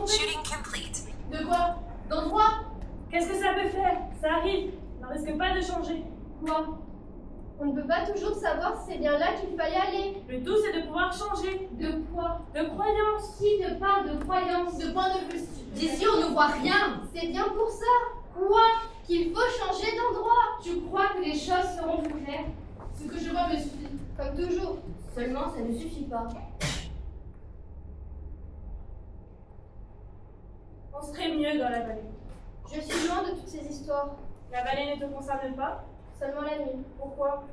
trompé. Shooting complete. De quoi? D'endroit? Qu'est-ce que ça peut faire? Ça arrive. On ne risque pas de changer. Quoi? On ne peut pas toujours savoir si c'est bien là qu'il fallait aller. Le tout, c'est de pouvoir changer. De quoi? De croyance. Qui te parle de croyance? De point de vue. D'ici, on ne voit rien. C'est bien pour ça. Quoi? Qu'il faut changer d'endroit. Tu crois que les choses seront plus claires? Ce que je vois me suffit. Comme toujours. Seulement, ça ne suffit pas. On serait mieux dans la vallée. Je suis loin de toutes ces histoires. La vallée ne te concerne pas? Seulement la nuit. Pourquoi?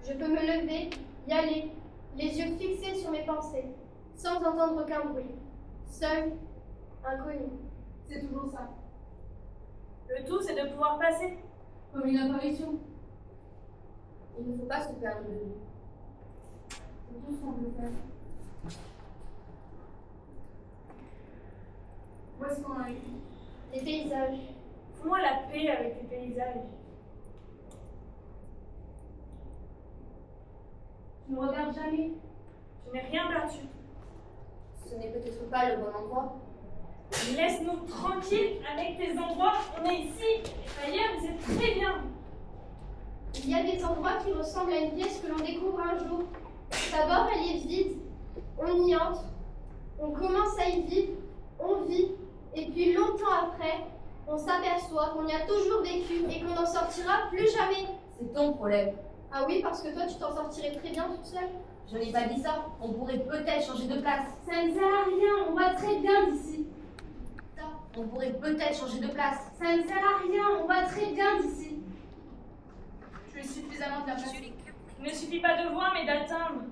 Je peux me lever, y aller, les yeux fixés sur mes pensées, sans entendre aucun bruit. Seul, inconnu. C'est toujours ça. Le tout, c'est de pouvoir passer. Comme une apparition. Il ne faut pas se perdre de vue. C'est tout ce qu'on peut faire. Où est-ce qu'on arrive? Des paysages. Fous-moi la paix avec tes paysages. Tu ne regardes jamais. Je n'ai rien perdu. Ce n'est peut-être pas le bon endroit. Laisse-nous tranquilles avec tes endroits. On est ici. Ailleurs, c'est très bien. Il y a des endroits qui ressemblent à une pièce que l'on découvre un jour. D'abord, elle est vide. On y entre. On commence à y vivre. On vit. Et puis, longtemps après, on s'aperçoit qu'on y a toujours vécu et qu'on n'en sortira plus jamais. C'est ton problème. Ah oui, parce que toi, tu t'en sortirais très bien toute seule. Je n'ai pas dit ça. On pourrait peut-être changer de place. Ça ne sert à rien. On va très bien d'ici. On pourrait peut-être changer de place. Ça ne sert à rien. On va très bien d'ici. Tu es suffisamment de la place. Shooting complete. Il ne suffit pas de voir, mais d'atteindre.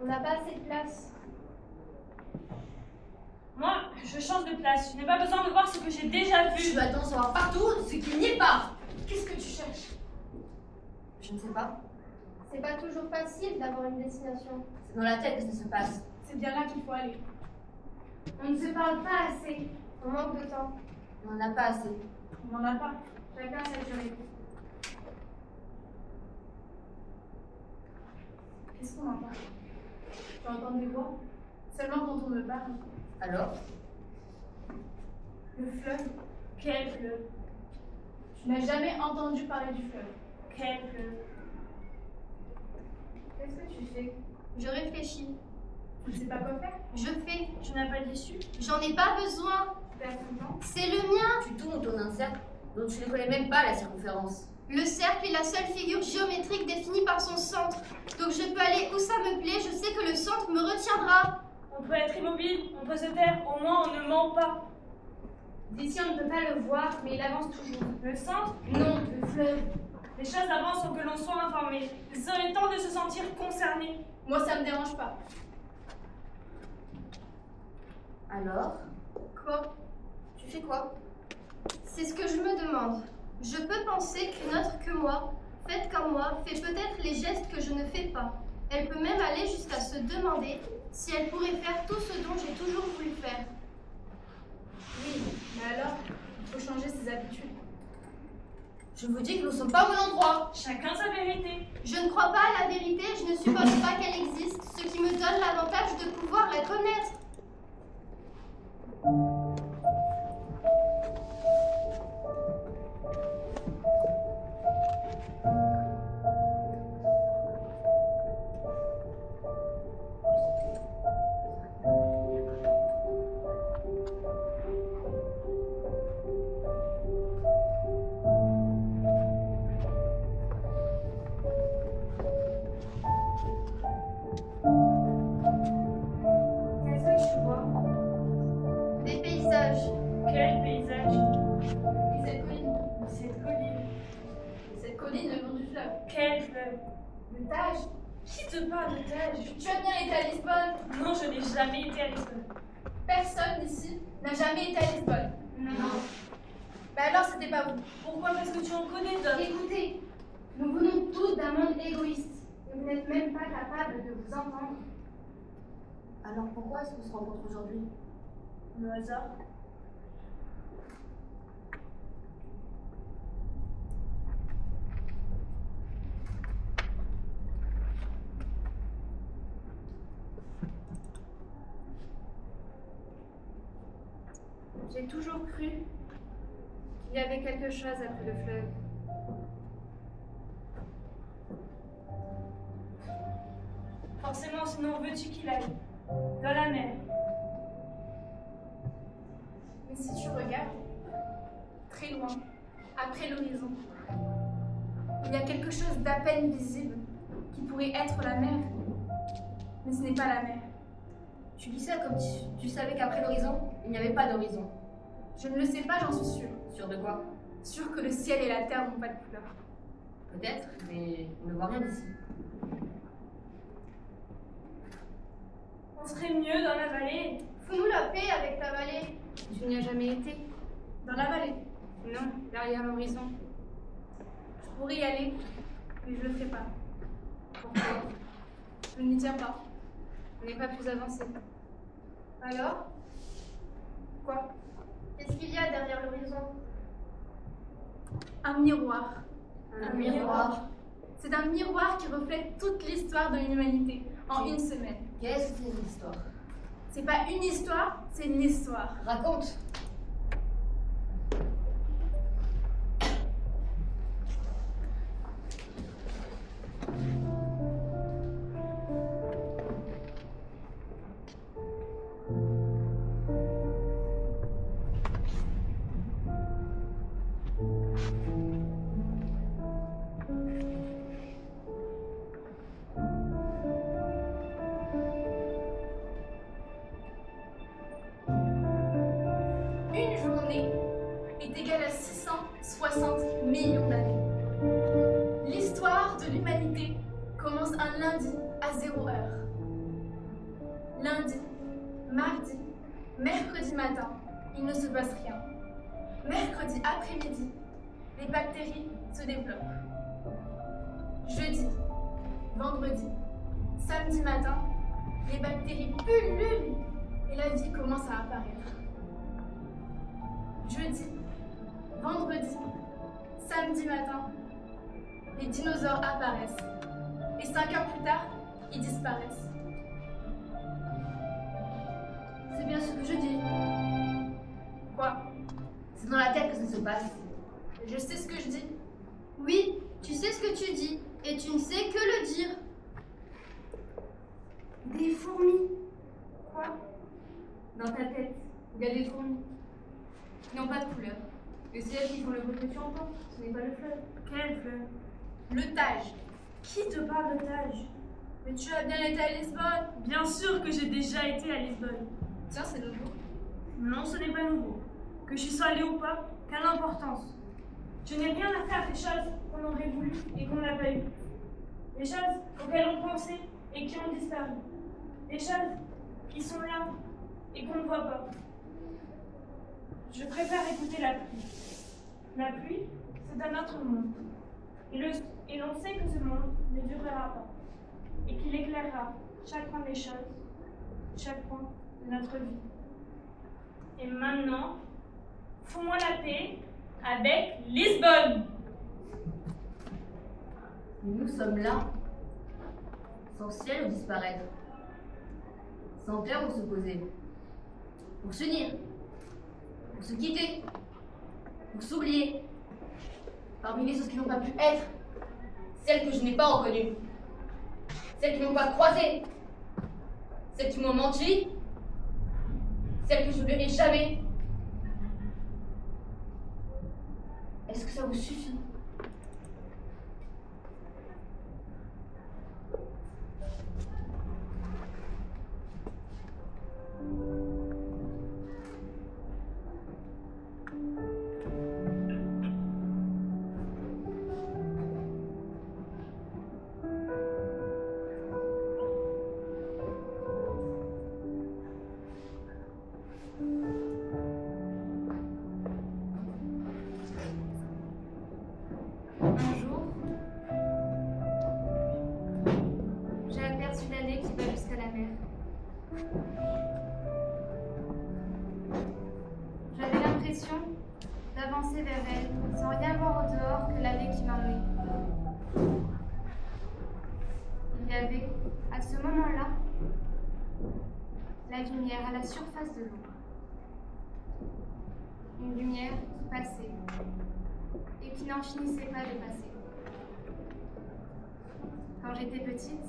On n'a pas assez de place. Moi, je change de place. Je n'ai pas besoin de voir ce que j'ai déjà vu. Tu vas t'en savoir partout ce qu'il n'y est pas. Qu'est-ce que tu cherches? Je ne sais pas. C'est pas toujours facile d'avoir une destination. C'est dans la tête que ça se passe. C'est bien là qu'il faut aller. On ne se parle pas assez. On manque de temps. On n'en a pas assez. On n'en a pas. Chacun sa durée. Qu'est-ce qu'on entend? Tu entends des voix? Seulement quand on me parle. Alors? Le fleuve. Quel fleuve? Tu n'as jamais entendu parler du fleuve. Quel fleuve? Qu'est-ce que tu fais? Je réfléchis. Tu ne sais pas quoi faire? Je fais. Tu n'as pas d'issue? J'en ai pas besoin. Tu perds ton temps? C'est le mien. Tu tournes autour d'un cercle dont tu ne connais même pas la circonférence. Le cercle est la seule figure géométrique définie par son centre. Donc je peux aller où ça me plaît, je sais que le centre me retiendra. On peut être immobile, on peut se taire, au moins on ne ment pas. D'ici on ne peut pas le voir, mais il avance toujours. Le centre? Non, le fleuve. Les choses avancent pour que l'on soit informé. Il serait temps de se sentir concerné. Moi, ça me dérange pas. Alors? Quoi? Tu fais quoi? C'est ce que je me demande. Je peux penser qu'une autre que moi, faite comme moi, fait peut-être les gestes que je ne fais pas. Elle peut même aller jusqu'à se demander si elle pourrait faire tout ce dont j'ai toujours voulu faire. Oui, mais alors, il faut changer ses habitudes. Je vous dis que nous ne sommes pas au bon endroit. Chacun sa vérité. Je ne crois pas à la vérité, je ne suppose pas qu'elle existe, ce qui me donne l'avantage de pouvoir la connaître. Qu'est-ce que tu vois? Des paysages. Quel paysage? Et cette colline. Cette colline. Cette colline le long du fleuve. Quel fleuve? Le Tage. Qui te parle de Tage? Tu as bien été à Lisbonne. Non, je n'ai jamais été à Lisbonne. Personne ici n'a jamais été à Lisbonne. Non. Bah alors c'était pas vous. Pourquoi? Parce que tu en connais d'autres. Écoutez, nous venons tous d'un monde égoïste. Et vous n'êtes même pas capable de vous entendre. Alors pourquoi est-ce qu'on se rencontre aujourd'hui? Le hasard. J'ai toujours cru qu'il y avait quelque chose après le fleuve. Forcément, sinon veux-tu qu'il aille dans la mer? Mais si tu regardes, très loin, après l'horizon, il y a quelque chose d'à peine visible qui pourrait être la mer. Mais ce n'est pas la mer. Tu dis ça comme tu savais qu'après l'horizon, il n'y avait pas d'horizon. Je ne le sais pas, j'en suis sûre. Sûr de quoi? Sûre que le ciel et la terre n'ont pas de couleur. Peut-être, mais on ne voit rien d'ici. On serait mieux dans la vallée. Fous-nous la paix avec ta vallée. Tu n'y as jamais été? Dans la vallée. Non, derrière l'horizon. Je pourrais y aller, mais je le ferai pas. Pourquoi? Je n'y tiens pas. On n'est pas plus avancé. Alors, Quoi? qu'est-ce qu'il y a derrière l'horizon? Un miroir. Un miroir. C'est un miroir qui reflète toute l'histoire de l'humanité en une semaine. Qu'est-ce que c'est une histoire? C'est pas une histoire, c'est une histoire. Raconte. Une journée est égale à 660 millions d'années. L'histoire de l'humanité commence un lundi à 0 heure. Lundi, mardi, mercredi matin, il ne se passe rien. Mercredi après-midi, les bactéries se développent. Jeudi, vendredi, samedi matin, les bactéries pullulent et la vie commence à apparaître. Jeudi, vendredi, samedi matin, les dinosaures apparaissent. Et 5 heures plus tard, ils disparaissent. C'est bien ce que je dis. Quoi? C'est dans la tête que ça se passe. Je sais ce que je dis. Oui, tu sais ce que tu dis, et tu ne sais que le dire. Des fourmis. Quoi? Dans ta tête, il y a des fourmis. Qui n'ont pas de couleur. Et c'est elles qui font le bruit que tu entends. Ce n'est pas le fleuve. Quel fleuve? Le Tage. Qui te parle de Tage? Mais tu as bien été à Lisbonne. Bien sûr que j'ai déjà été à Lisbonne. Tiens, c'est nouveau. Non, ce n'est pas nouveau. Que je sois allée ou pas, quelle importance. Je n'ai rien à faire des choses qu'on aurait voulu et qu'on n'a pas eues. Des choses auxquelles on pensait et qui ont disparu. Des choses qui sont là et qu'on ne voit pas. Je préfère écouter la pluie. La pluie, c'est un autre monde. Et l'on sait que ce monde ne durera pas. Et qu'il éclairera chaque point des choses, chaque point de notre vie. Et maintenant, fous-moi la paix avec Lisbonne. Nous sommes là, sans ciel ou disparaître, sans terre où se poser, pour s'unir, pour se quitter, pour s'oublier. Parmi les choses qui n'ont pas pu être, celles que je n'ai pas reconnues, celles qui n'ont pas croisé, celles qui m'ont menti, celles que je n'oublierai jamais. Est-ce que ça vous suffit? Un jour, j'ai aperçu l'allée qui va jusqu'à la mer. J'avais l'impression d'avancer vers elle sans rien voir au dehors que l'allée qui m'emmenait. Il y avait, à ce moment-là, la lumière à la surface de l'eau. Une lumière qui passait et qui n'en finissait pas de passer. Quand j'étais petite,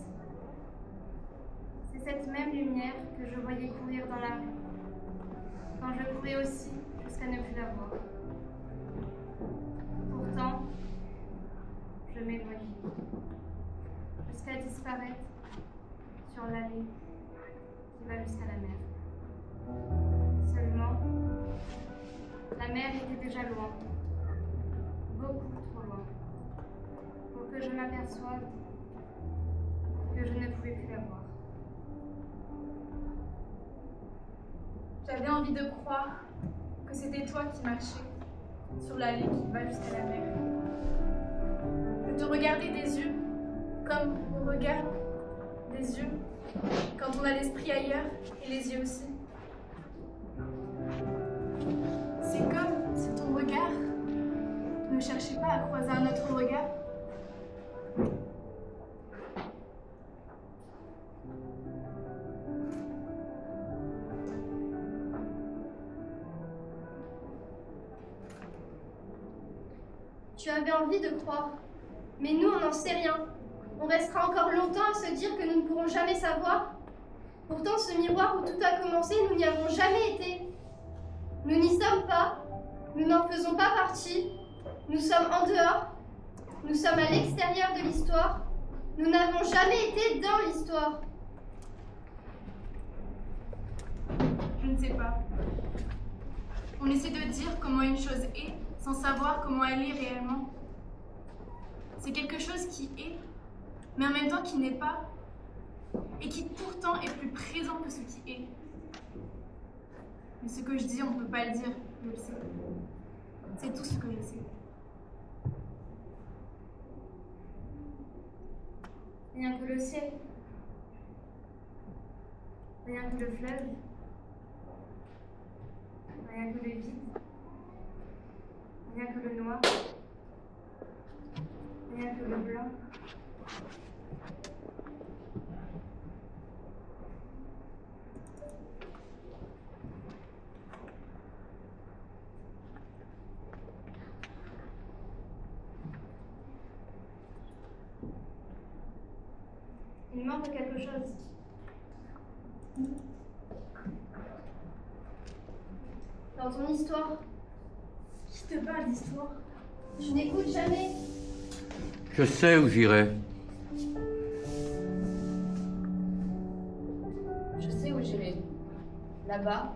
c'est cette même lumière que je voyais courir dans la rue, quand je courais aussi jusqu'à ne plus la voir. Pourtant, je m'éloignais, jusqu'à disparaître sur l'allée qui va jusqu'à la mer. Seulement, la mer était déjà loin, beaucoup trop loin, pour que je m'aperçoive que je ne pouvais plus la voir. J'avais envie de croire que c'était toi qui marchais sur l'allée qui va jusqu'à la mer. Je te regardais des yeux, comme on regarde des yeux quand on a l'esprit ailleurs et les yeux aussi. C'est comme si ton regard ne cherchait pas à croiser un autre regard. Tu avais envie de croire, mais nous, on n'en sait rien. On restera encore longtemps à se dire que nous ne pourrons jamais savoir. Pourtant, ce miroir où tout a commencé, nous n'y avons jamais été. Nous n'y sommes pas, nous n'en faisons pas partie. Nous sommes en dehors, nous sommes à l'extérieur de l'histoire. Nous n'avons jamais été dans l'histoire. Je ne sais pas. On essaie de dire comment une chose est, sans savoir comment elle est réellement. C'est quelque chose qui est, mais en même temps qui n'est pas, et qui pourtant est plus présent que ce qui est. Mais ce que je dis, on ne peut pas le dire, je le sais. C'est tout ce que je sais. Rien que le ciel, rien que le fleuve, rien que le vide, rien que le noir, rien que le blanc. Il manque quelque chose. Dans ton histoire, Qui te parle d'histoire? tu n'écoutes jamais. Je sais où j'irai. Je sais où j'irai. Là-bas,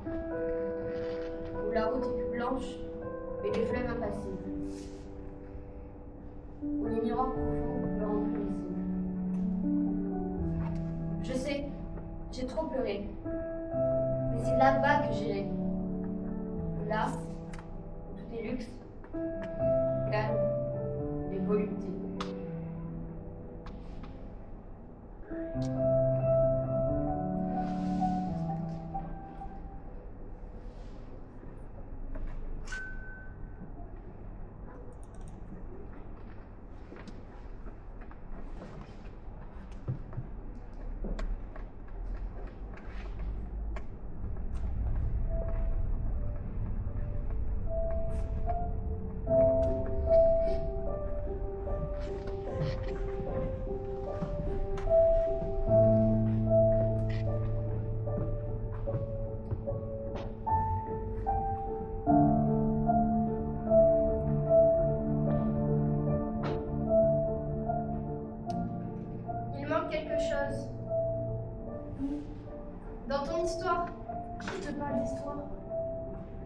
où la route est plus blanche et les fleuves impassibles. Où les miroirs profonds me rendent plus visible. Je sais, j'ai trop pleuré. Mais c'est là-bas que j'irai. Là, où tout est luxe, calme et volupté. Il manque quelque chose. Dans ton histoire, Qui te parle d'histoire?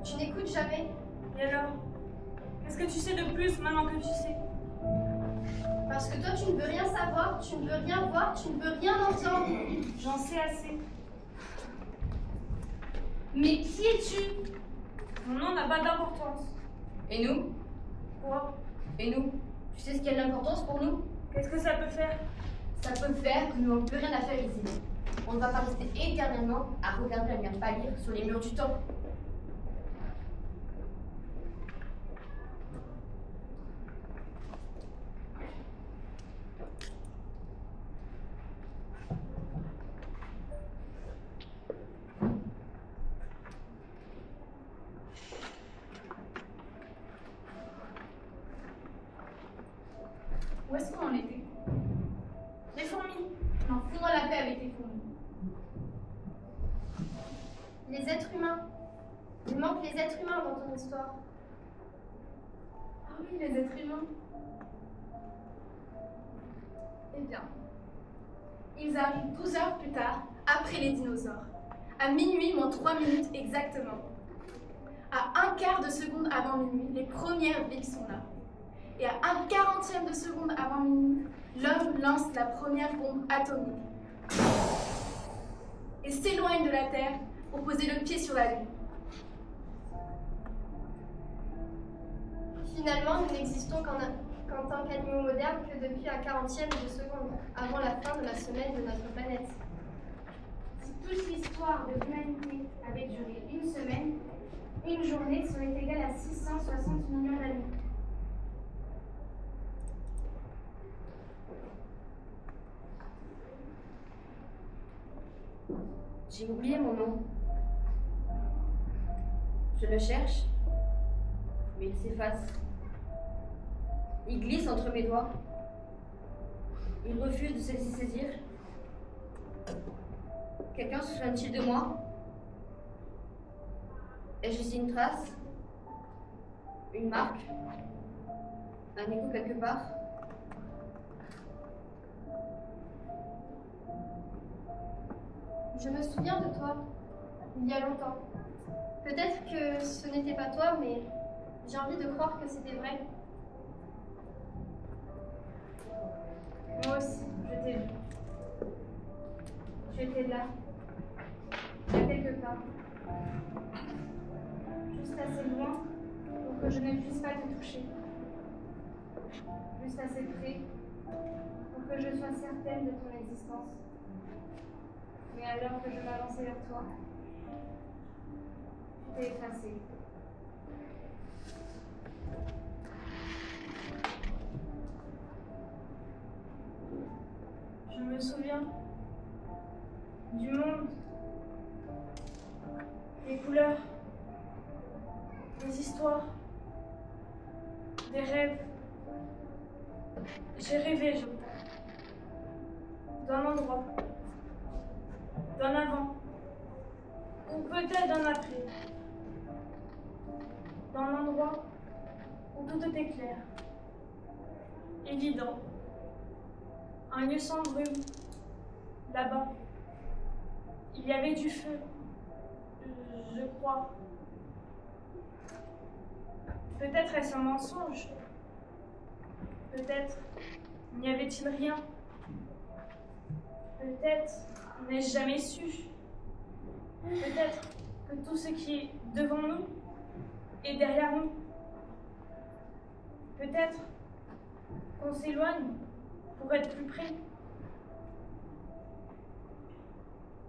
tu n'écoutes jamais. Et alors? Qu'est-ce que tu sais de plus maintenant que tu sais? Parce que toi, tu ne veux rien savoir, tu ne veux rien voir, tu ne veux rien entendre. J'en sais assez. Mais qui es-tu? Mon nom n'a pas d'importance. Et nous? Quoi? Et nous? Tu sais ce qui a de l'importance pour nous? Qu'est-ce que ça peut faire? Ça peut faire que nous n'avons plus rien à faire ici. On ne va pas rester éternellement à regarder la lumière pâlir sur les murs du temps. paix avec les fous. Les êtres humains. Il manque les êtres humains dans ton histoire. Ah oui, les êtres humains. Eh bien, ils arrivent 12 heures plus tard, après les dinosaures. À minuit moins 3 minutes exactement. À un quart de seconde avant minuit, les premières villes sont là. Et à un 40e de seconde avant minuit, l'homme lance la première bombe atomique. Et s'éloigne de la Terre pour poser le pied sur la Lune. Finalement, nous n'existons qu'en tant qu'animaux modernes que depuis un 40e de seconde, avant la fin de la semaine de notre planète. Si toute l'histoire de l'humanité avait duré une semaine, une journée serait égale à 660 millions d'années. J'ai oublié mon nom. Je le cherche, mais il s'efface. Il glisse entre mes doigts. Il refuse de se laisser saisir. Quelqu'un se souvient-il de moi? Ai-je laissé une trace? Une marque? Un écho quelque part? Je me souviens de toi, il y a longtemps. Peut-être que ce n'était pas toi, mais j'ai envie de croire que c'était vrai. Moi aussi, je t'ai vu. Tu étais là, il y a quelque part. Juste assez loin pour que je ne puisse pas te toucher. Juste assez près pour que je sois certaine de ton existence. Mais alors que je m'avançais vers toi, tu t'es effacé. Je me souviens du monde, des couleurs, des histoires, des rêves. J'ai rêvé, je crois, d'un endroit, d'un avant, ou peut-être d'un après, d'un endroit où tout était clair, évident, un lieu sans brume. Là-bas, il y avait du feu, je crois. Peut-être est-ce un mensonge. Peut-être n'y avait-il rien. Peut-être n'ai-je jamais su. Peut-être que tout ce qui est devant nous est derrière nous. Peut-être qu'on s'éloigne pour être plus près.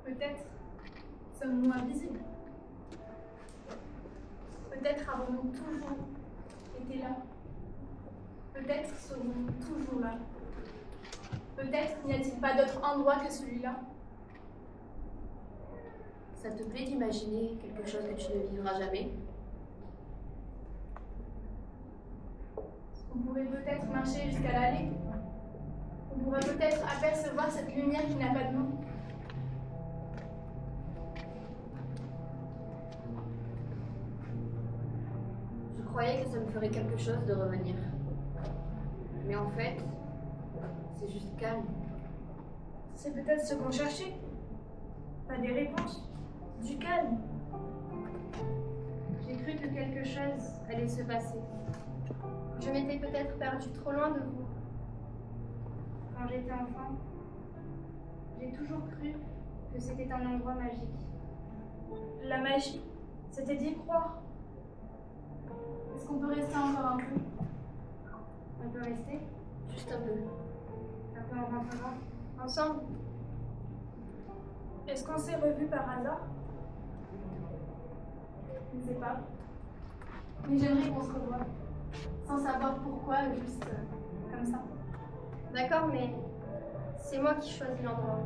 Peut-être sommes-nous invisibles. Peut-être avons-nous toujours été là. Peut-être serons-nous toujours là. Peut-être n'y a-t-il pas d'autre endroit que celui-là. Ça te plaît d'imaginer quelque chose que tu ne vivras jamais? On pourrait peut-être marcher jusqu'à l'allée. On pourrait peut-être apercevoir cette lumière qui n'a pas de nom. Je croyais que ça me ferait quelque chose de revenir. Mais en fait, c'est juste calme. C'est peut-être ce qu'on cherchait. Pas des réponses, du calme. J'ai cru que quelque chose allait se passer. Je m'étais peut-être perdue trop loin de vous. Quand j'étais enfant, j'ai toujours cru que c'était un endroit magique. La magie, c'était d'y croire. Est-ce qu'on peut rester encore un peu? On peut rester? Juste un peu. Un peu en rentrant. Ensemble, Est-ce qu'on s'est revus par hasard? Je ne sais pas. Mais j'aimerais qu'on se revoie. Sans savoir pourquoi, juste comme ça. d'accord, mais c'est moi qui choisis l'endroit.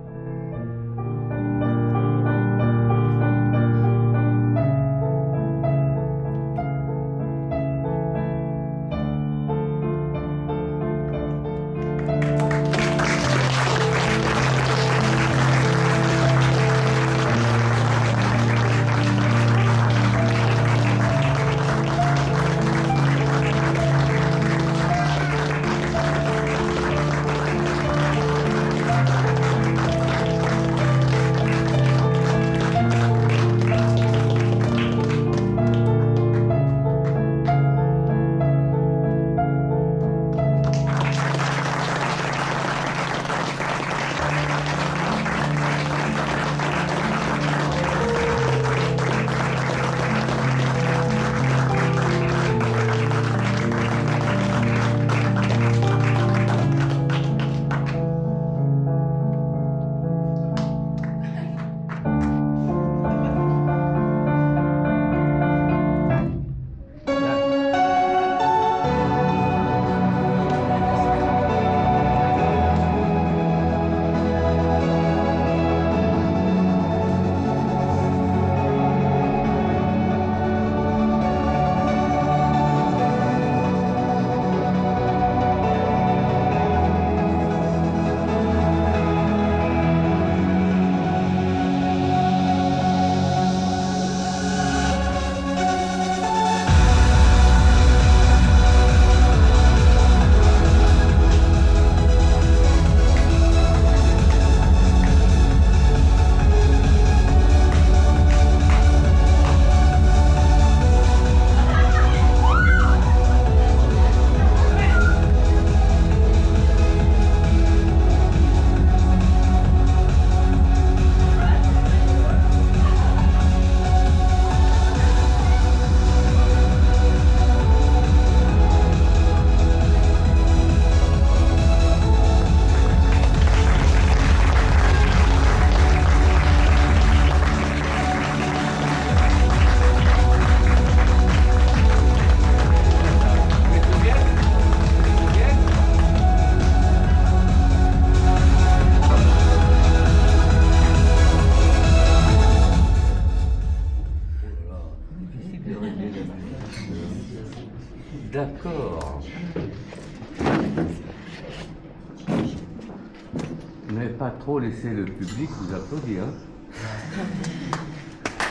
pas trop laisser le public vous applaudir.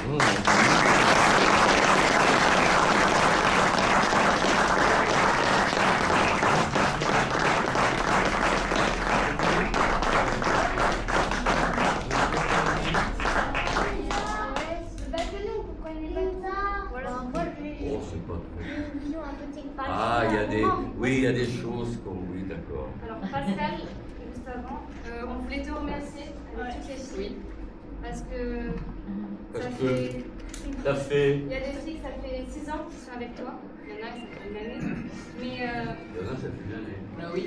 Oh. Oh, c'est pas trop. Ah, il y a des... Oui, il y a des choses qu'on... Oui, d'accord. Alors Pascal, juste avant, on voulait te remercier avec toutes les filles. Parce que ça fait... Il y a des filles, ça fait 6 ans qu'ils sont avec toi. Il y en a, ça fait une année. Mais Il y en a, ça fait une année. Bah oui.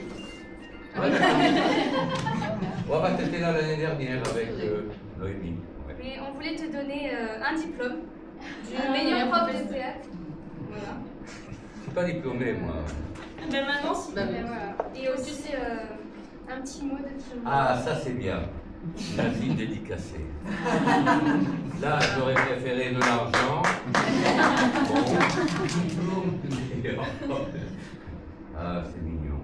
Ouais, bah, t'étais là l'année dernière avec Noémie. Ouais. Mais on voulait te donner un diplôme du meilleur prof de théâtre. Voilà. Je suis pas diplômé, moi. Ben maintenant, si. Et voilà. Et aussi un petit mot de tout. Ah, ça c'est bien. La vie dédicacée. Là, j'aurais préféré de l'argent. Bon. Ah, c'est mignon.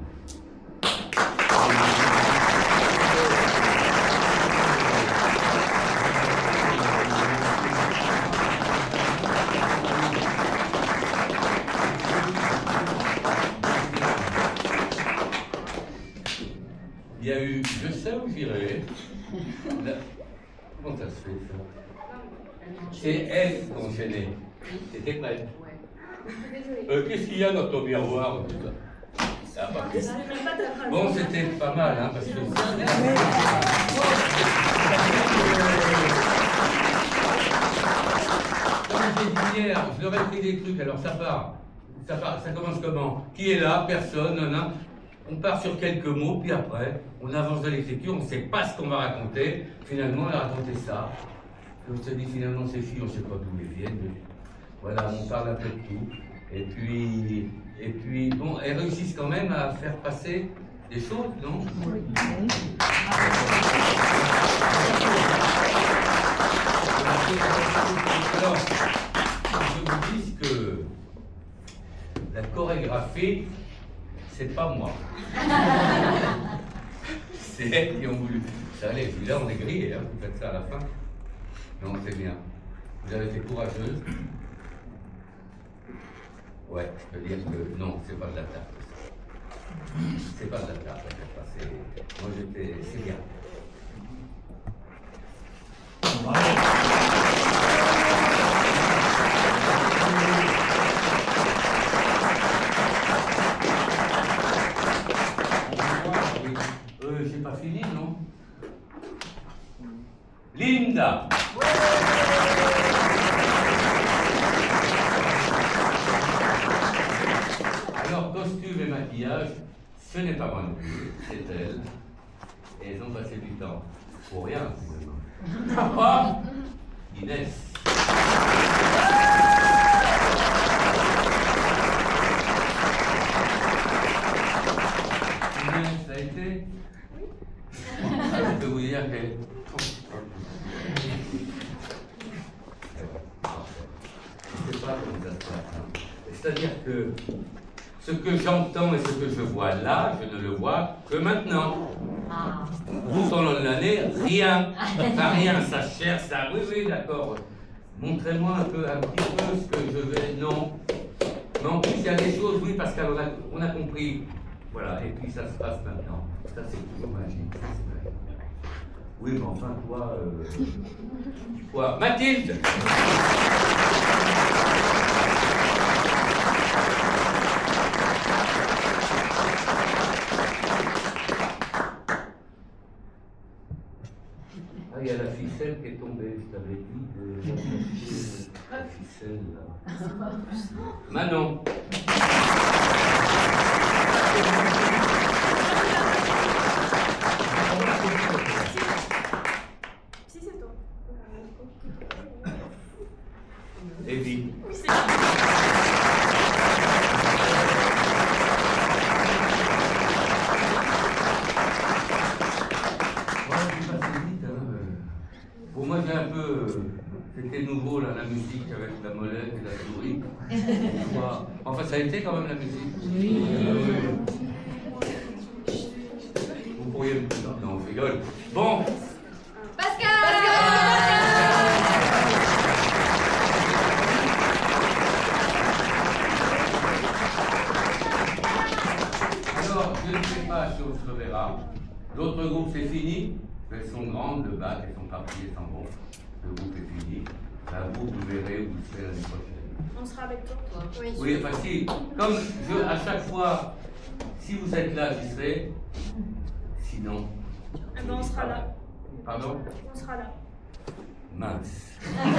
Il y a eu Je sais où j'irai. Comment ça se fait ça? C'est elle qui a enchaîné. T'étais prête? Qu'est-ce qu'il y a dans ton miroir? Ah, bah, bon, c'était pas mal, hein, parce que... Comme j'ai dit hier, je leur ai pris des trucs, alors ça part. Ça commence comment? Qui est là? Personne, non. On part sur quelques mots, puis après, on avance dans l'écriture, on ne sait pas ce qu'on va raconter. Finalement, on a raconté ça. On se dit finalement, ces filles, on ne sait pas d'où elles viennent. Voilà, on parle un peu de tout. Et puis, bon, elles réussissent quand même à faire passer des choses, non? Oui. Alors, je vous dis que la chorégraphie, c'est pas moi. C'est elles qui ont voulu. Ça allait, là on est grillé, hein, vous faites ça à la fin. Non, c'est bien. Vous avez été courageuse. Ouais, je peux dire que non, c'est pas de la tarte. C'est pas de la tarte, moi j'étais. C'est bien. J'ai pas fini, non? Linda. Alors, costume et maquillage, ce n'est pas moi non plus, c'est elle. Et elles ont passé du temps. Pour rien, finalement. Ah, Inès. Inès, ça a été? Je peux vous dire que... Je ne sais pas comment ça se passe. C'est-à-dire que ce que j'entends et ce que je vois là, je ne le vois que maintenant. Tout au long de l'année, rien. Pas rien, ça cherche, ça... Oui, d'accord. Montrez-moi un petit peu ce que je vais... Non. Mais en plus, il y a des choses, oui, parce qu'on a compris. Voilà, et puis ça se passe maintenant. Ça, c'est toujours magique. Oui, mais enfin, toi... Quoi? Mathilde! Ah, il y a la ficelle qui est tombée, je t'avais dit. La ficelle, là. Manon. Si, c'est toi. Evie. Pour moi, j'ai un peu... C'était nouveau, là, la musique avec la molette et la souris. Enfin, ça a été quand même la musique. Oui. Vous voyez le plus. Non, je rigole. Bon. Alors, je ne sais pas si on se reverra. L'autre groupe, c'est fini. Elles sont grandes, le bac, elles sont parties, elles s'en vont. Le groupe est fini. Là, vous verrez où vous serez l'année prochaine. On sera avec toi. Oui, enfin si, comme à chaque fois, si vous êtes là, j'y serai. Sinon. Eh ben, on sera là. Pardon? On sera là. Mince. Bon,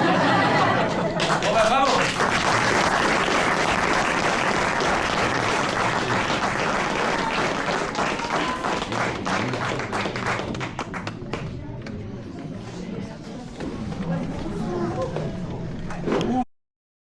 bah, bravo!